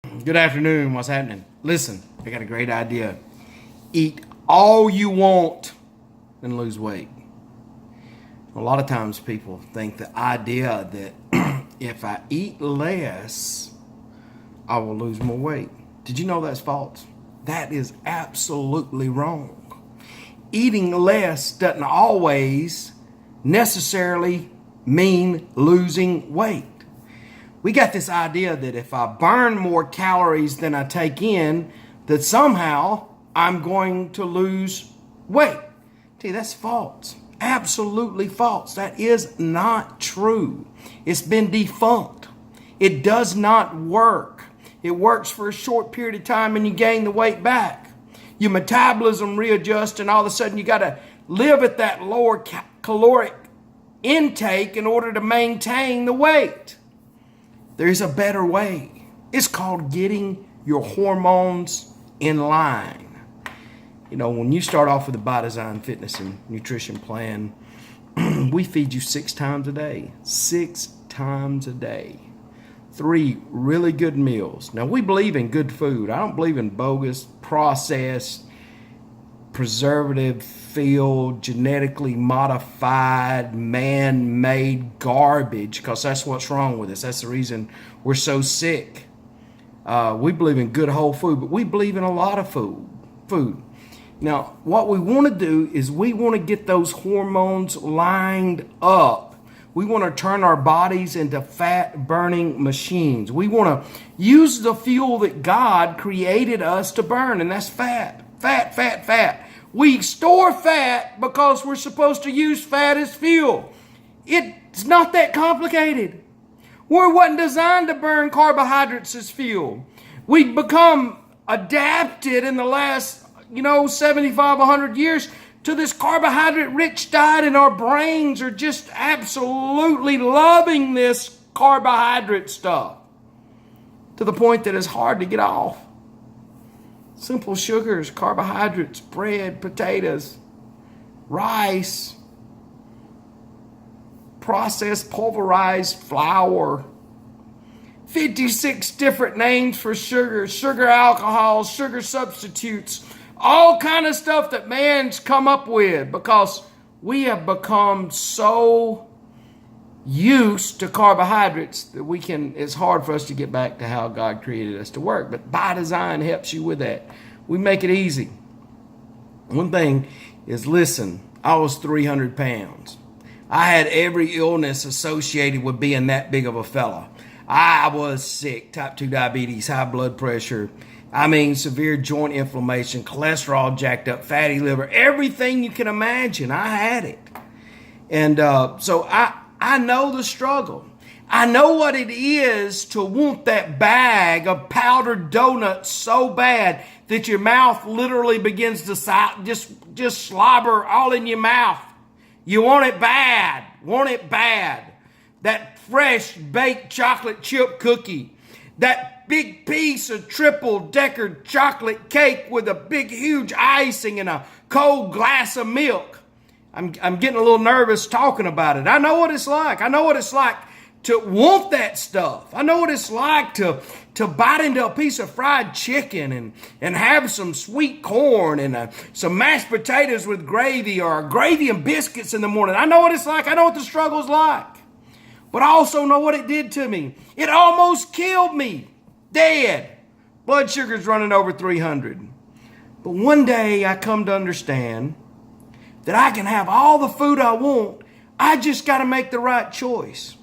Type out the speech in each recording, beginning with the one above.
Good afternoon. What's happening? Listen, I got a great idea. Eat all you want and lose weight. A lot of times people think the idea that if I eat less, I will lose more weight. Did you know that's false? That is absolutely wrong. Eating less doesn't always necessarily mean losing weight. We got this idea that if I burn more calories than I take in, that somehow I'm going to lose weight. Tell you, that's false. Absolutely false. That is not true. It's been defunct. It does not work. It works for a short period of time and you gain the weight back. Your metabolism readjusts and all of a sudden you got to live at that lower caloric intake in order to maintain the weight. There's a better way. It's called getting your hormones in line. You know, when you start off with a by design fitness and nutrition plan, we feed you 6 times a day. 6 times a day. 3 really good meals. Now, we believe in good food. I don't believe in bogus, processed, preservative-filled, genetically modified, man-made garbage, because that's what's wrong with us. That's the reason we're so sick. We believe in good whole food, but we believe in a lot of food. Now, what we want to do is we want to get those hormones lined up. We want to turn our bodies into fat-burning machines. We want to use the fuel that God created us to burn, and that's fat. Fat. We store fat because we're supposed to use fat as fuel. It's not that complicated. We wasn't designed to burn carbohydrates as fuel. We've become adapted in the last, 75, 100 years to this carbohydrate-rich diet, and our brains are just absolutely loving this carbohydrate stuff to the point that it's hard to get off. Simple sugars, carbohydrates, bread, potatoes, rice, processed pulverized flour, 56 different names for sugar alcohols, sugar substitutes, all kind of stuff that man's come up with because we have become so used to carbohydrates that it's hard for us to get back to how God created us to work. But by design helps you with that. We make it easy. One thing is, listen, I was 300 pounds. I had every illness associated with being that big of a fella. I was sick, type 2 diabetes, high blood pressure, severe joint inflammation, cholesterol jacked up, fatty liver, everything you can imagine. I had it. And so I know the struggle. I know what it is to want that bag of powdered donuts so bad that your mouth literally begins to just slobber all in your mouth. You want it bad. That fresh baked chocolate chip cookie. That big piece of triple-decker chocolate cake with a big, huge icing and a cold glass of milk. I'm getting a little nervous talking about it. I know what it's like. I know what it's like to want that stuff. I know what it's like to bite into a piece of fried chicken and have some sweet corn and some mashed potatoes with gravy or gravy and biscuits in the morning. I know what it's like. I know what the struggle's like. But I also know what it did to me. It almost killed me. Dead. Blood sugar's running over 300. But one day I come to understand that I can have all the food I want. I just got to make the right choice.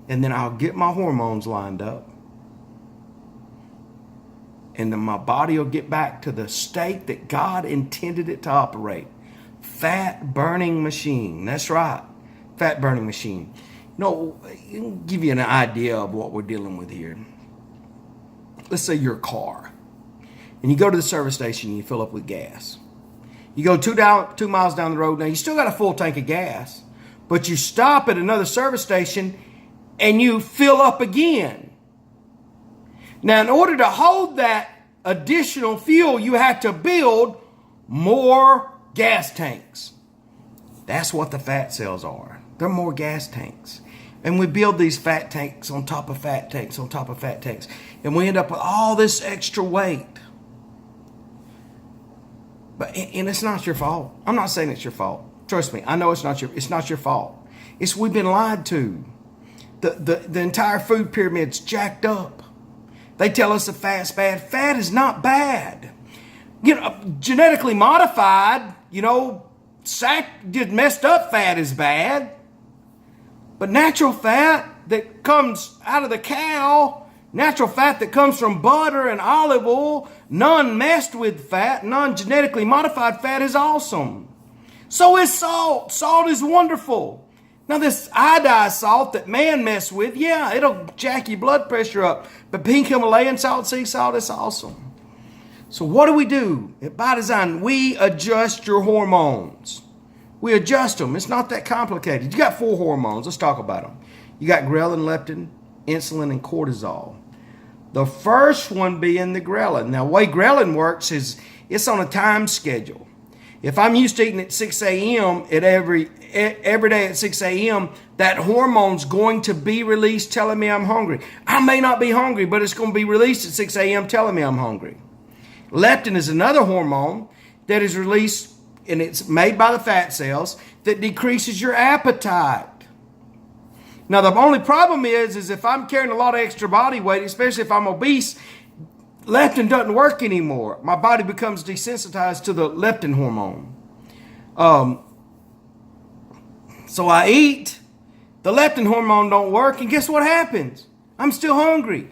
And then I'll get my hormones lined up. And then my body will get back to the state that God intended it to operate. Fat burning machine. That's right. Fat burning machine. I'll give you an idea of what we're dealing with here. Let's say you're a car. And you go to the service station and you fill up with gas. You go 2 miles down the road. Now, you still got a full tank of gas, but you stop at another service station and you fill up again. Now, in order to hold that additional fuel, you have to build more gas tanks. That's what the fat cells are. They're more gas tanks. And we build these fat tanks on top of fat tanks on top of fat tanks. And we end up with all this extra weight. And it's not your fault. I'm not saying it's your fault. Trust me, I know it's not your fault. It's we've been lied to. The entire food pyramid's jacked up. They tell us the fat's bad. Fat is not bad. Genetically modified, messed up fat is bad. But natural fat that comes out of the cow, natural fat that comes from butter and olive oil, non-messed with fat, non-genetically modified fat is awesome. So is salt. Salt is wonderful. Now this iodized salt that man mess with, yeah, it'll jack your blood pressure up. But pink Himalayan salt, sea salt, it's awesome. So what do? By design, we adjust your hormones. We adjust them. It's not that complicated. You got 4 hormones. Let's talk about them. You got ghrelin, leptin, insulin, and cortisol. The first one being the ghrelin. Now, the way ghrelin works is it's on a time schedule. If I'm used to eating at 6 a.m. every day at 6 a.m., that hormone's going to be released telling me I'm hungry. I may not be hungry, but it's going to be released at 6 a.m. telling me I'm hungry. Leptin is another hormone that is released, and it's made by the fat cells, that decreases your appetite. Now, the only problem is if I'm carrying a lot of extra body weight, especially if I'm obese, leptin doesn't work anymore. My body becomes desensitized to the leptin hormone. So I eat, the leptin hormone don't work, and guess what happens? I'm still hungry.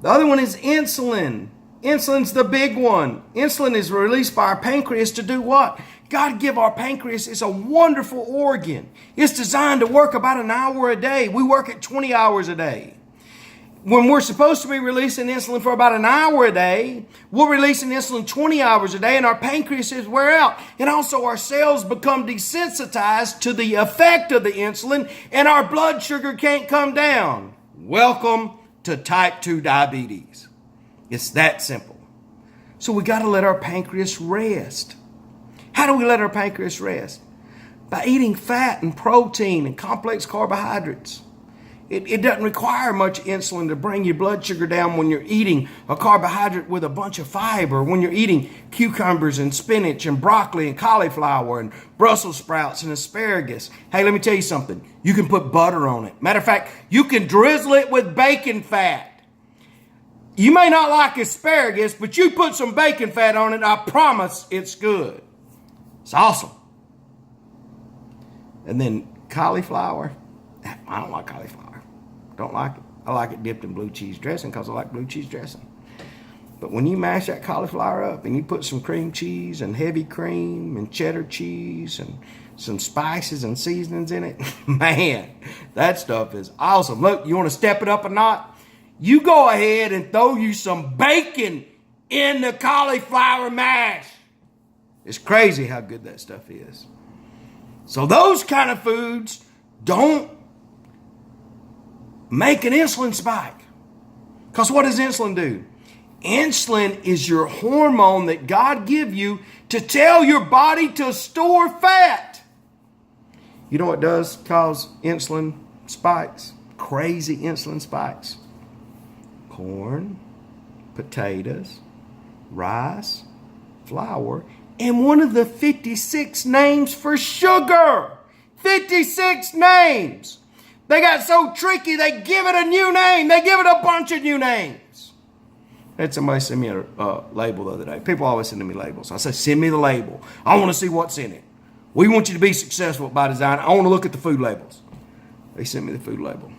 The other one is insulin. Insulin's the big one. Insulin is released by our pancreas to do what? God give our pancreas, it's a wonderful organ. It's designed to work about an hour a day. We work at 20 hours a day. When we're supposed to be releasing insulin for about an hour a day, we're releasing insulin 20 hours a day, and our pancreas is wear out. And also our cells become desensitized to the effect of the insulin, and our blood sugar can't come down. Welcome to type 2 diabetes. It's that simple. So we got to let our pancreas rest. How do we let our pancreas rest? By eating fat and protein and complex carbohydrates. It doesn't require much insulin to bring your blood sugar down when you're eating a carbohydrate with a bunch of fiber, when you're eating cucumbers and spinach and broccoli and cauliflower and Brussels sprouts and asparagus. Hey, let me tell you something. You can put butter on it. Matter of fact, you can drizzle it with bacon fat. You may not like asparagus, but you put some bacon fat on it, I promise it's good. It's awesome. And then cauliflower. I don't like cauliflower. Don't like it. I like it dipped in blue cheese dressing because I like blue cheese dressing. But when you mash that cauliflower up and you put some cream cheese and heavy cream and cheddar cheese and some spices and seasonings in it, man, that stuff is awesome. Look, you want to step it up a notch? You go ahead and throw you some bacon in the cauliflower mash. It's crazy how good that stuff is. So those kind of foods don't make an insulin spike. Because what does insulin do? Insulin is your hormone that God give you to tell your body to store fat. You know what does cause insulin spikes? Crazy insulin spikes. Corn, potatoes, rice, flour, and one of the 56 names for sugar. 56 names. They got so tricky, they give it a new name. They give it a bunch of new names. I had somebody send me a label the other day. People always send me labels. I say, send me the label. I want to see what's in it. We want you to be successful by design. I want to look at the food labels. They sent me the food label.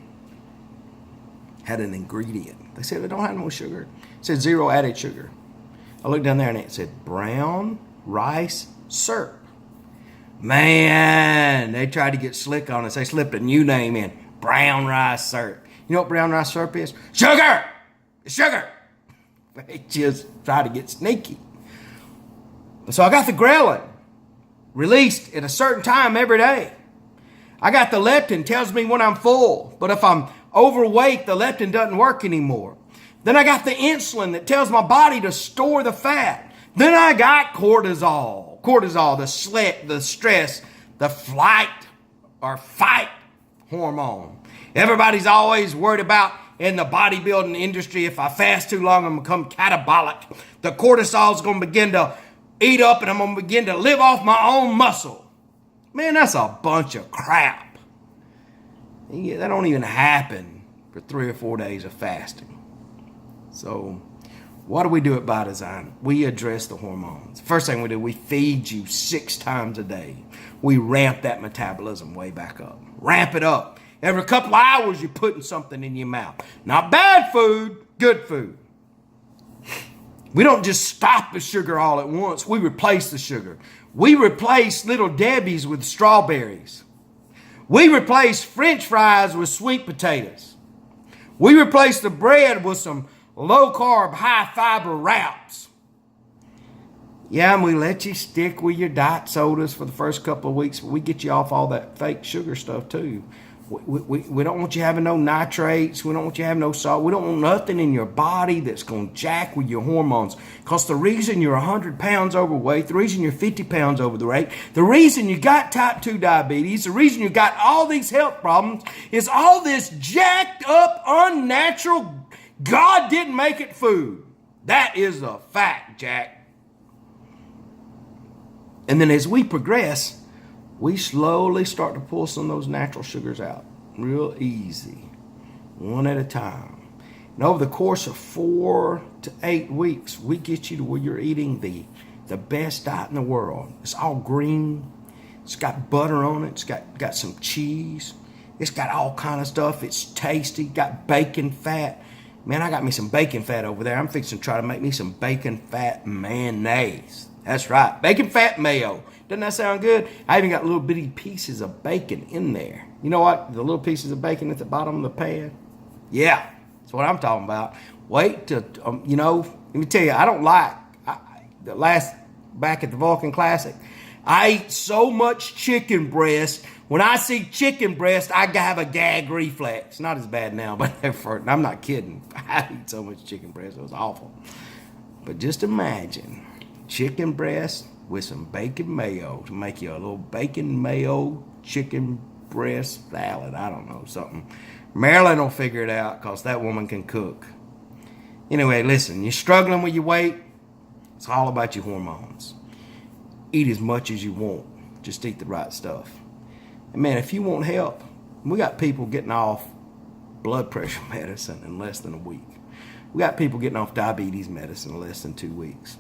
Had an ingredient. They said they don't have no sugar. It said 0 added sugar. I looked down there and it said brown rice syrup. Man, they tried to get slick on us. They slipped a new name in. Brown rice syrup. You know what brown rice syrup is? Sugar! It's sugar! They just try to get sneaky. So I got the ghrelin released at a certain time every day. I got the leptin, tells me when I'm full. But if I'm overweight, the leptin doesn't work anymore. Then I got the insulin that tells my body to store the fat. Then I got cortisol. Cortisol, the stress, the flight or fight hormone. Everybody's always worried about in the bodybuilding industry, if I fast too long, I'm going to become catabolic. The cortisol's going to begin to eat up and I'm going to begin to live off my own muscle. Man, that's a bunch of crap. That don't even happen for 3 or 4 days of fasting. So what do we do at By Design? We address the hormones. First thing we do, we feed you 6 times a day. We ramp that metabolism way back up. Ramp it up. Every couple of hours, you're putting something in your mouth. Not bad food, good food. We don't just stop the sugar all at once. We replace the sugar. We replace Little Debbie's with strawberries. We replace French fries with sweet potatoes. We replace the bread with some low-carb, high-fiber wraps. Yeah, and we let you stick with your diet sodas for the first couple of weeks, but we get you off all that fake sugar stuff too. We don't want you having no nitrates. We don't want you having no salt. We don't want nothing in your body that's going to jack with your hormones. Because the reason you're 100 pounds overweight, the reason you're 50 pounds over the weight, the reason you got type 2 diabetes, the reason you got all these health problems is all this jacked up, unnatural, God didn't make it food. That is a fact, Jack. And then as we progress, we slowly start to pull some of those natural sugars out. Real easy. One at a time. And over the course of 4 to 8 weeks, we get you to where you're eating the best diet in the world. It's all green. It's got butter on it. It's got some cheese. It's got all kind of stuff. It's tasty. Got bacon fat. Man, I got me some bacon fat over there. I'm fixing to try to make me some bacon fat mayonnaise. That's right. Bacon fat mayo. Doesn't that sound good? I even got little bitty pieces of bacon in there. You know what? The little pieces of bacon at the bottom of the pan? Yeah, that's what I'm talking about. Wait till, let me tell you, I don't like, back at the Vulcan Classic, I ate so much chicken breast. When I see chicken breast, I have a gag reflex. Not as bad now, but I'm not kidding. I eat so much chicken breast, it was awful. But just imagine chicken breast with some bacon mayo to make you a little bacon mayo chicken breast salad. I don't know, something. Marilyn will figure it out because that woman can cook. Anyway, listen, you're struggling with your weight. It's all about your hormones. Eat as much as you want. Just eat the right stuff. And man, if you want help, we got people getting off blood pressure medicine in less than a week. We got people getting off diabetes medicine in less than 2 weeks.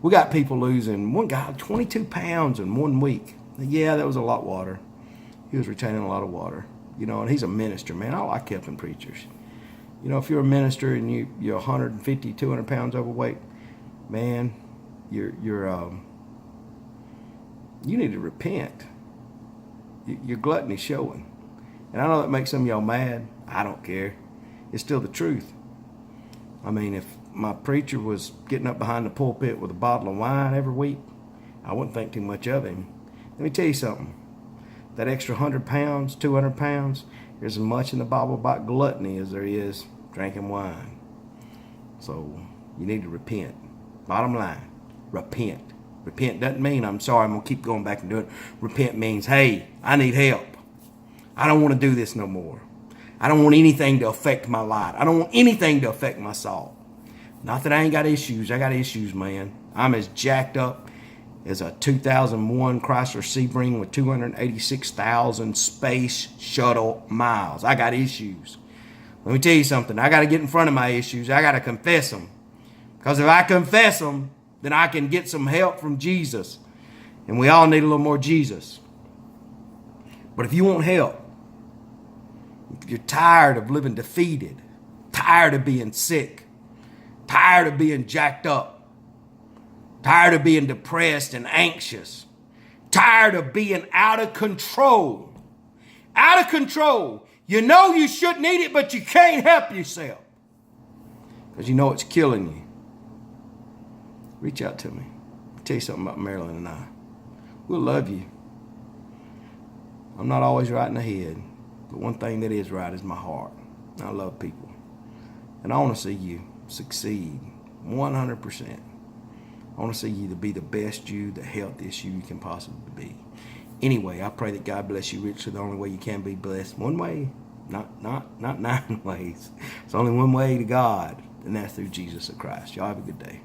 We got people losing, one guy, 22 pounds in 1 week. Yeah, that was a lot of water. He was retaining a lot of water. And he's a minister, man. I like helping preachers. If you're a minister and you're 150, 200 pounds overweight, man, you need to repent. Your gluttony's showing. And I know that makes some of y'all mad. I don't care. It's still the truth. I mean, if my preacher was getting up behind the pulpit with a bottle of wine every week, I wouldn't think too much of him. Let me tell you something. That extra 100 pounds, 200 pounds, there's as much in the Bible about gluttony as there is drinking wine. So you need to repent. Bottom line, repent. Repent doesn't mean I'm sorry, I'm going to keep going back and doing it. Repent means, hey, I need help. I don't want to do this no more. I don't want anything to affect my life. I don't want anything to affect my soul. Not that I ain't got issues. I got issues, man. I'm as jacked up as a 2001 Chrysler Sebring with 286,000 space shuttle miles. I got issues. Let me tell you something. I got to get in front of my issues. I got to confess them. Because if I confess them, then I can get some help from Jesus. And we all need a little more Jesus. But if you want help, if you're tired of living defeated, tired of being sick, tired of being jacked up, tired of being depressed and anxious, tired of being out of control, you know you shouldn't eat it, but you can't help yourself because you know it's killing you. Reach out to me. I'll tell you something about Marilyn and I. We'll love you. I'm not always right in the head, but one thing that is right is my heart. I love people. And I want to see you succeed 100%. I want to see you to be the best you, the healthiest you can possibly be. Anyway, I pray that God bless you richly the only way you can be blessed. One way, not 9 ways. It's only one way to God, and that's through Jesus Christ. Y'all have a good day.